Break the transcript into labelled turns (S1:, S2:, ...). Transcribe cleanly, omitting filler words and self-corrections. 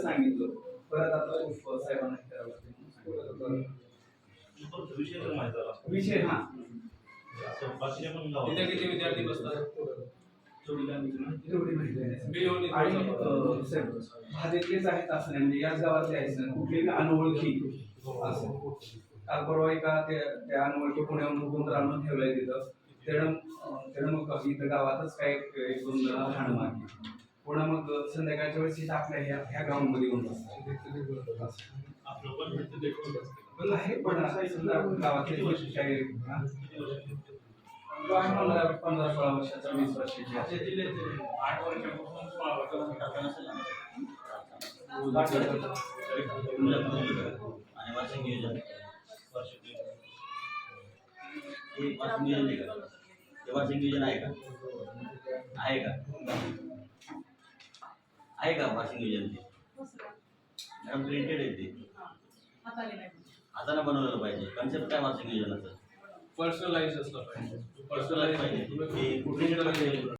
S1: सांगितलं परत आता साहेबांना विषय हा किती विद्यार्थी बसतात भाजपलेच आहेत असं नाही, म्हणजे याच गावातले आहेत ना, कुठली अनोळखी असं काल परवा एका त्या अनोळखी पुण्याहून कोणतं आणून ठेवलंय तिथं. त्यानं मग इथं गावातच काय एक दोन जण हाण मारली, पुन्हा मग संध्याकाळच्या वेळेस आपल्या ह्या ग्राउंड मध्ये येऊन बसतात. आहे पण गावातले काही 15-16 वर्षाचा 20 वर्षाची 8 वर्षापासून 16 वर्षापर्यंत
S2: आणि वार्षिक नियोजन हे वार्षिक नियोजन आहे का? ते वार्षिक नियोजन आहे का? आहे का? आहे का वार्षिक नियोजन? ते मॅडम प्रिंटेड आहे, ते हाताने बनवलेलं पाहिजे. कन्सेप्ट काय वार्षिक नियोजनाचं?
S1: पर्सनलाइज असलं पाहिजे.
S2: पर्सनलाइज पाहिजे.